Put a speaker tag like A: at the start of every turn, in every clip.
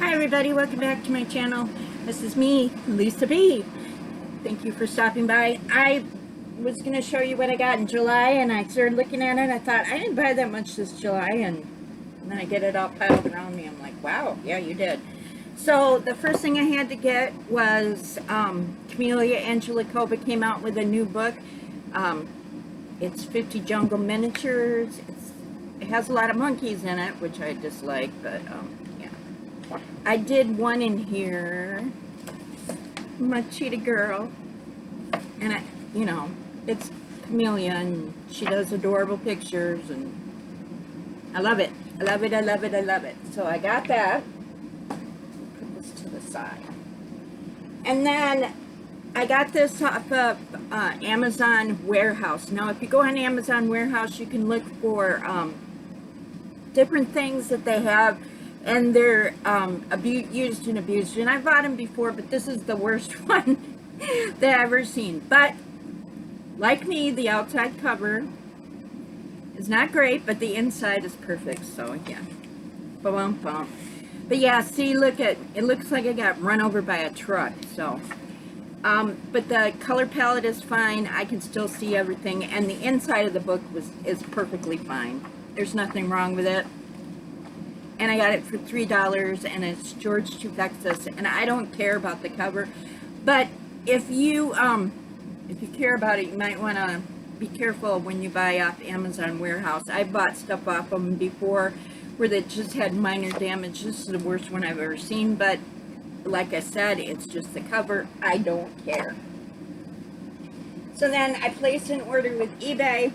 A: Hi everybody, welcome back to my channel. This is me, Lisa B. Thank you for stopping by. I was going to show you what I got in July, and I started looking at it. I thought, I didn't buy that much this July, and then I get it all piled around me. I'm like, wow, yeah, you did. So the first thing I had to get was Camellia Angelicova came out with a new book. It's 50 Jungle Miniatures. It has a lot of monkeys in it, which I dislike, but yeah. I did one in here, my cheetah girl, and it's Camellia, and she does adorable pictures, and I love it. I love it, I love it, I love it. So I got that. Put this to the side. And then I got this off of Amazon Warehouse. Now, if you go on Amazon Warehouse, you can look for different things that they have, and they're used and abused. And I bought them before, but this is the worst one that I've ever seen. But like me, the outside cover is not great, but the inside is perfect. So yeah, boom, boom. But yeah, see, look at it. Looks like I got run over by a truck. So, but the color palette is fine. I can still see everything, and the inside of the book is perfectly fine. There's nothing wrong with it. And I got it for $3, and it's George Tufexis, and I don't care about the cover, but if you care about it, you might want to be careful when you buy off Amazon Warehouse. I bought stuff off them before where they just had minor damage. This is the worst one I've ever seen, but like I said, it's just the cover. I don't care. So then I placed an order with eBay,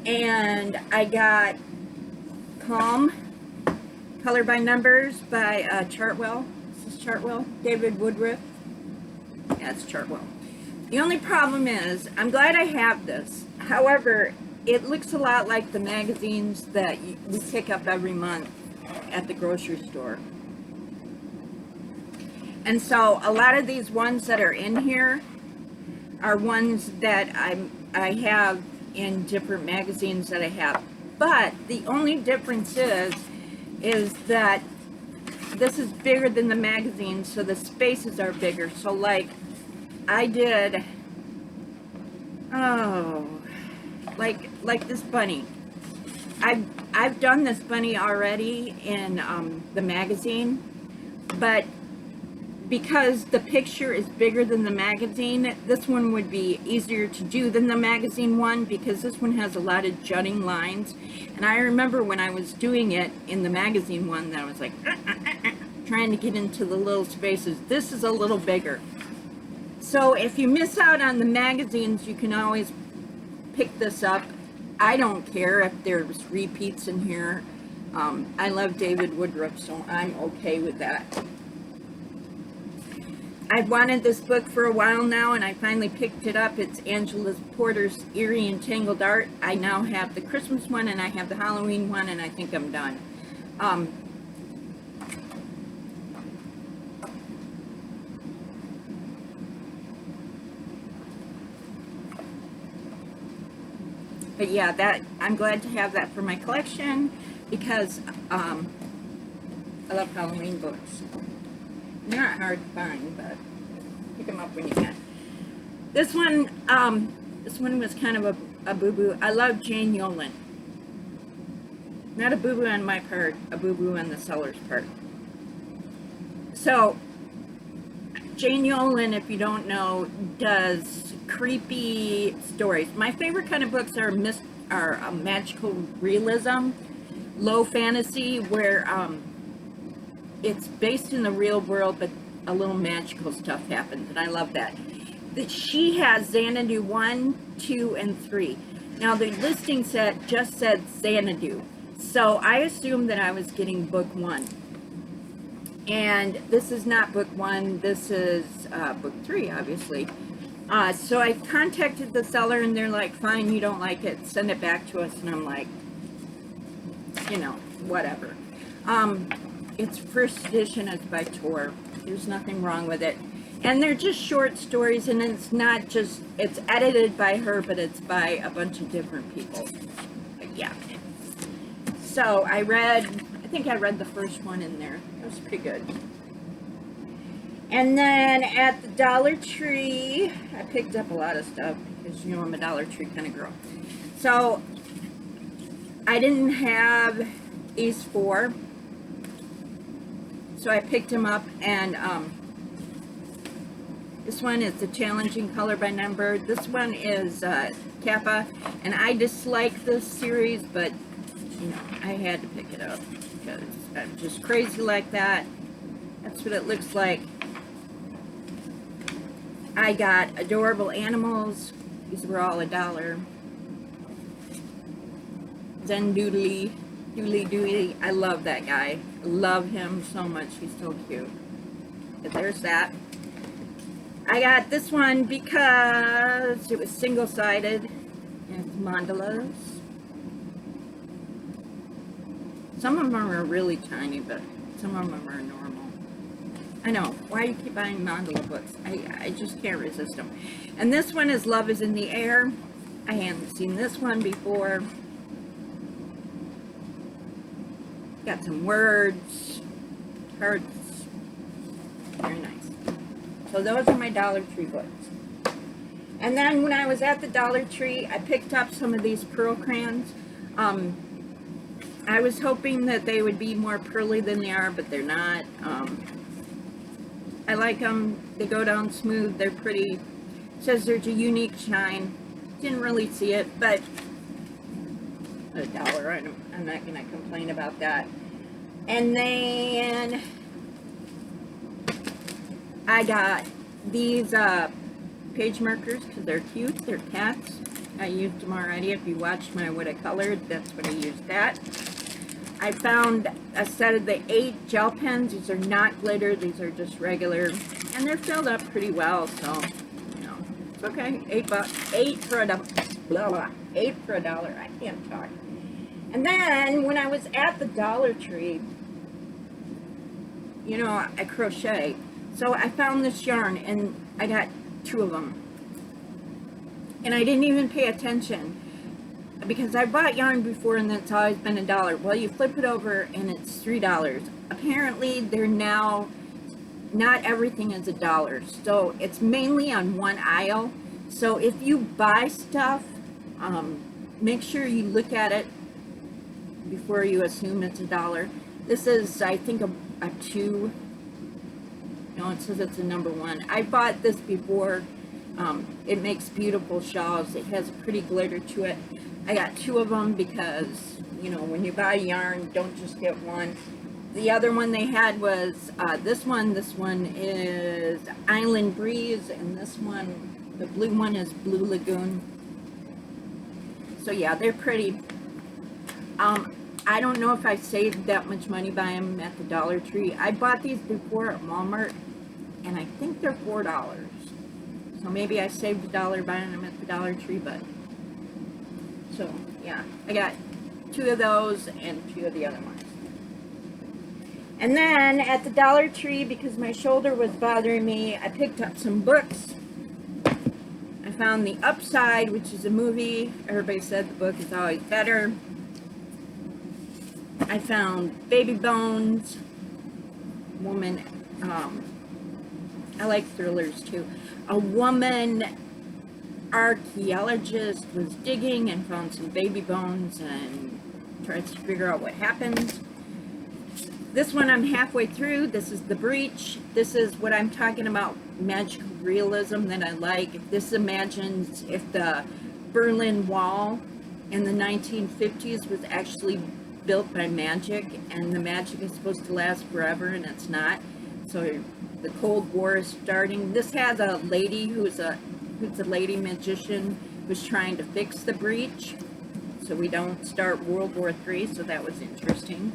A: and I got Calm, Color by Numbers by Chartwell. This is Chartwell, David Woodruff. Yeah, it's Chartwell. The only problem is, I'm glad I have this. However, it looks a lot like the magazines that we pick up every month at the grocery store. And so a lot of these ones that are in here are ones that I have in different magazines that I have. But the only difference is that this is bigger than the magazine, so the spaces are bigger. So like I did, like this bunny. I've done this bunny already in the magazine, but because the picture is bigger than the magazine, this one would be easier to do than the magazine one, because this one has a lot of jutting lines. And I remember when I was doing it in the magazine one, that I was like trying to get into the little spaces. This is a little bigger. So if you miss out on the magazines, you can always pick this up. I don't care if there's repeats in here. I love David Woodruff, so I'm okay with that. I've wanted this book for a while now, and I finally picked it up. It's Angela Porter's Eerie, Entangled Art. I now have the Christmas one, and I have the Halloween one, and I think I'm done. But yeah, I'm glad to have that for my collection, because I love Halloween books. They're not hard to find, but pick them up when you can. This one was kind of a boo-boo. I love Jane Yolen. Not a boo-boo on my part, a boo-boo on the seller's part. So, Jane Yolen, if you don't know, does creepy stories. My favorite kind of books are magical realism, low fantasy, where it's based in the real world, but a little magical stuff happens, and I love that. She has Xanadu 1, 2, and 3. Now, the listing just said Xanadu, so I assumed that I was getting book 1. And this is not book 1, this is book 3, obviously. So I contacted the seller, and they're like, fine, you don't like it, send it back to us. And I'm like, whatever. It's first edition, it's by Tor. There's nothing wrong with it. And they're just short stories, and it's not just, it's edited by her, but it's by a bunch of different people. But yeah. So I read, I think I read the first one in there. It was pretty good. And then at the Dollar Tree, I picked up a lot of stuff because, you know, I'm a Dollar Tree kind of girl. So I didn't have these 4, so I picked them up, and this one is the Challenging Color by Number. This one is Kappa, and I dislike this series, but, you know, I had to pick it up because I'm just crazy like that. That's what it looks like. I got Adorable Animals. These were all $1. Zen Doodly, Doodly. I love that guy. I love him so much. He's so cute. But there's that. I got this one because it was single-sided. And it's mandalas. Some of them are really tiny, but some of them are normal. I know. Why do you keep buying mandala books? I just can't resist them. And this one is Love is in the Air. I hadn't seen this one before. Got some words, hearts. Very nice. So those are my Dollar Tree books. And then when I was at the Dollar Tree, I picked up some of these pearl crayons. I was hoping that they would be more pearly than they are, but they're not. I like them. They go down smooth. They're pretty. It says there's a unique shine. Didn't really see it, but $1. I'm not going to complain about that. And then I got these page markers because they're cute. They're cats. I used them already. If you watched my What I Colored, that's what I used that. I found a set of the 8 gel pens. These are not glitter. These are just regular. And they're filled up pretty well, so, you know, it's okay. $8 for a dollar. Blah, blah. $8 for $1. I can't talk. And then, when I was at the Dollar Tree, you know, I crochet. So I found this yarn, and I got 2 of them. And I didn't even pay attention, because I bought yarn before, and it's always been $1. Well, you flip it over, and it's $3. Apparently, they're now, not everything is $1. So it's mainly on one aisle. So if you buy stuff, make sure you look at it before you assume it's $1. This is, I think, a 2. No, it says it's a number 1. I bought this before. It makes beautiful shawls. It has a pretty glitter to it. I got 2 of them because, you know, when you buy yarn, don't just get one. The other one they had was this one. This one is Island Breeze, and this one, the blue one, is Blue Lagoon. So yeah, they're pretty. I don't know if I saved that much money buying them at the Dollar Tree. I bought these before at Walmart, and I think they're $4. So maybe I saved $1 buying them at the Dollar Tree, but, so, yeah. I got 2 of those and 2 of the other ones. And then, at the Dollar Tree, because my shoulder was bothering me, I picked up some books. I found The Upside, which is a movie. Everybody said the book is always better. I found Baby Bones, woman, I like thrillers too. A woman archaeologist was digging and found some baby bones and tries to figure out what happened. This one I'm halfway through. This is The Breach. This is what I'm talking about, magical realism that I like. This imagines if the Berlin Wall in the 1950s was actually built by magic, and the magic is supposed to last forever, and it's not. So the Cold War is starting. This has a lady who's a lady magician who's trying to fix the breach, so we don't start World War III. So that was interesting.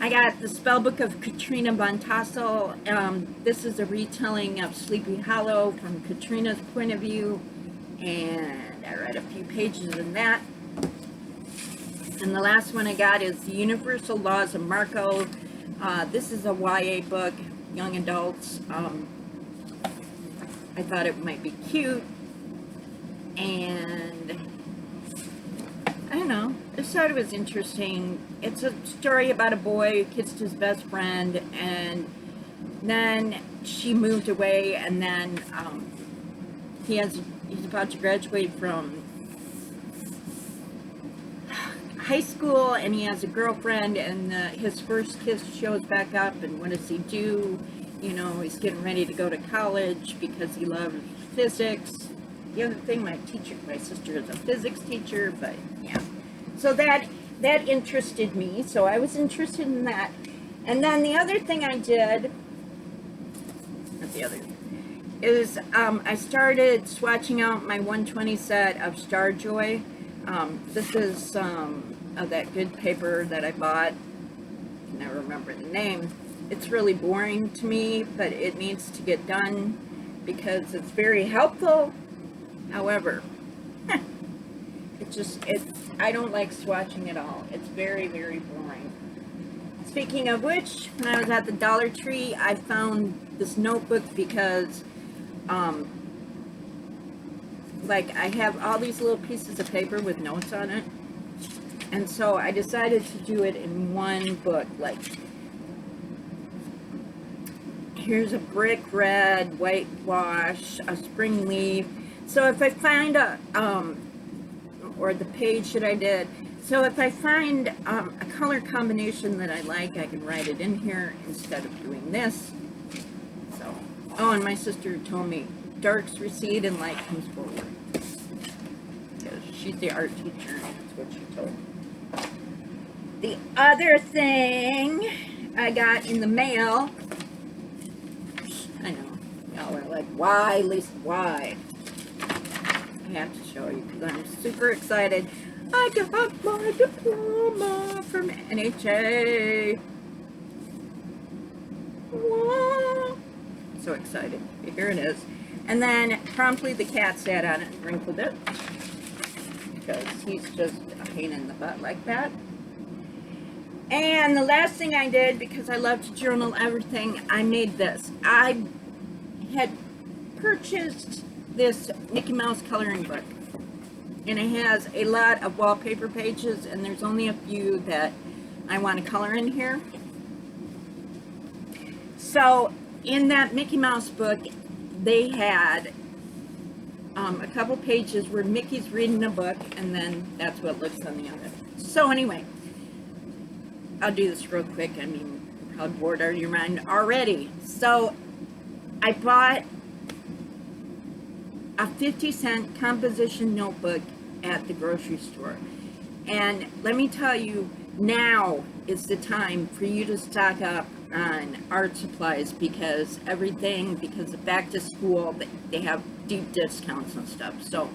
A: I got the Spellbook of Katrina Bontasso. This is a retelling of Sleepy Hollow from Katrina's point of view, and I read a few pages in that. And the last one I got is The Universal Laws of Marco. This is a YA book, young adults. I thought it might be cute, and I don't know, just thought it was interesting. It's a story about a boy who kissed his best friend, and then she moved away, and then he's about to graduate from high school, and he has a girlfriend, and his first kiss shows back up, and what does he do? You know, he's getting ready to go to college because he loves physics. The other thing, my sister is a physics teacher, but yeah. So that interested me, so I was interested in that. And then the other thing I did, is I started swatching out my 120 set of Star Joy. This is that good paper that I bought. I can never remember the name. It's really boring to me, but it needs to get done because it's very helpful. However, I don't like swatching at all. It's very, very boring. Speaking of which, when I was at the Dollar Tree, I found this notebook because like I have all these little pieces of paper with notes on it, and so I decided to do it in one book. Like, here's a brick red, whitewash, a spring leaf. So if I find or the page that I did, so if I find a color combination that I like, I can write it in here instead of doing this. So, oh, and my sister told me, darks recede and light comes forward. Because she's the art teacher, and that's what she told me. The other thing I got in the mail, I know, y'all are like, why, Lisa, why? I have to show you because I'm super excited. I got my diploma from NHA. Whoa. So excited. Here it is. And then promptly the cat sat on it and wrinkled it because he's just a pain in the butt like that. And the last thing I did, because I love to journal everything, I made this. I had purchased this Mickey Mouse coloring book, and it has a lot of wallpaper pages, and there's only a few that I want to color in here. So in that Mickey Mouse book, they had a couple pages where Mickey's reading a book, and then that's what looks on the other. So anyway, I'll do this real quick. I mean, you're probably bored out of your mind already. So I bought a 50-cent composition notebook at the grocery store. And let me tell you, now is the time for you to stock up on art supplies because of back to school, they have deep discounts and stuff. So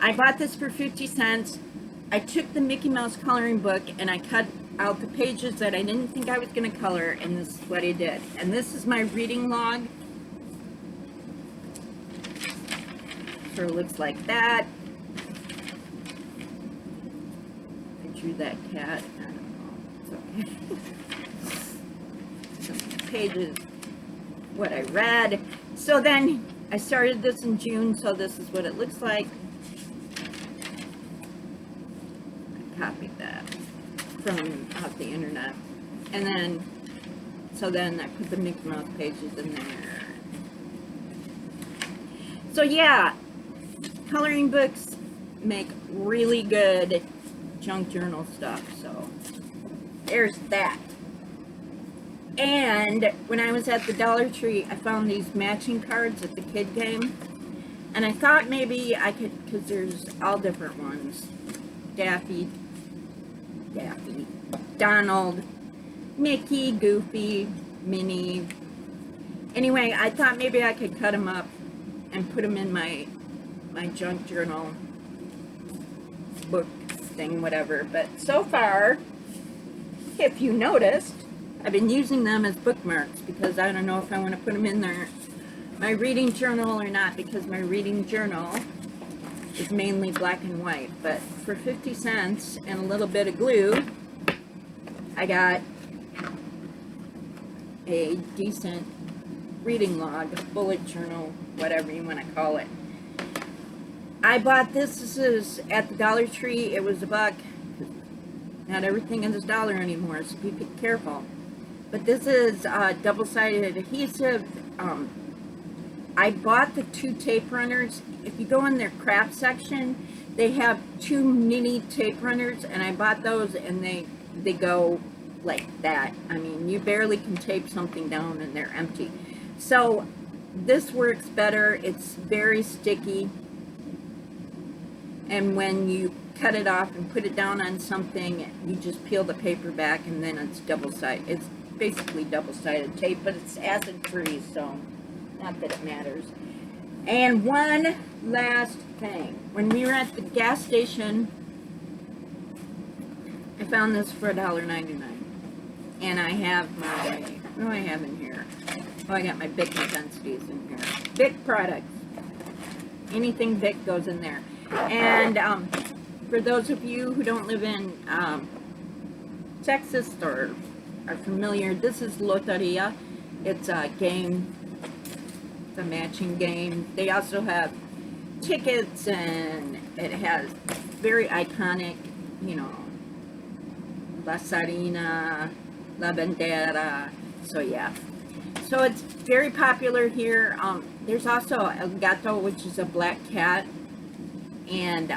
A: I bought this for 50 cents. I took the Mickey Mouse coloring book and I cut out the pages that I didn't think I was going to color, and this is what I did. And this is my reading log. Sort of looks like that. I drew that cat. I don't know. It's okay. Some pages, what I read. So then I started this in June, so this is what it looks like. I copied that from off the internet. And then, so then I put the Mickey Mouse pages in there. So yeah, coloring books make really good junk journal stuff, so there's that. And when I was at the Dollar Tree, I found these matching cards at the kid game, and I thought maybe I could, because there's all different ones, Daffy, Donald, Mickey, Goofy, Minnie. Anyway, I thought maybe I could cut them up and put them in my junk journal book thing, whatever. But so far, if you noticed, I've been using them as bookmarks because I don't know if I want to put them in there, my reading journal or not, because my reading journal is mainly black and white. But for 50 cents and a little bit of glue, I got a decent reading log, bullet journal, whatever you want to call it. I bought this. This is at the Dollar Tree. It was $1. Not everything is a dollar anymore, so be careful. But this is double-sided adhesive. I bought the 2 tape runners. If you go in their craft section, they have 2 mini tape runners, and I bought those, and they go like that. I mean, you barely can tape something down and they're empty. So this works better. It's very sticky, and when you cut it off and put it down on something, you just peel the paper back, and then it's double-sided. It's basically double-sided tape, but it's acid-free, so not that it matters. And one last thing. When we were at the gas station, I found this for $1.99. And I have my, what do I have in here? Oh, I got my Bic intensities in here. Bic products. Anything Bic goes in there. And for those of you who don't live in Texas or are familiar, this is Loteria. It's a game. It's a matching game. They also have tickets, and it has very iconic, you know, La Sarina, La Bandera. So yeah. So it's very popular here. There's also El Gato, which is a black cat. And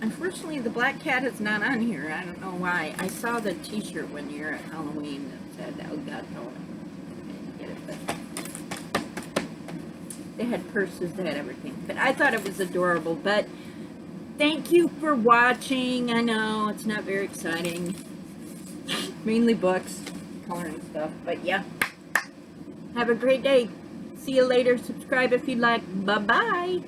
A: unfortunately, the black cat is not on here. I don't know why. I saw the t-shirt one year at Halloween that said El Gato. I didn't get it, but they had purses, they had everything. But I thought it was adorable. But thank you for watching. I know it's not very exciting. Mainly books, coloring stuff. But yeah. Have a great day. See you later. Subscribe if you'd like. Bye-bye.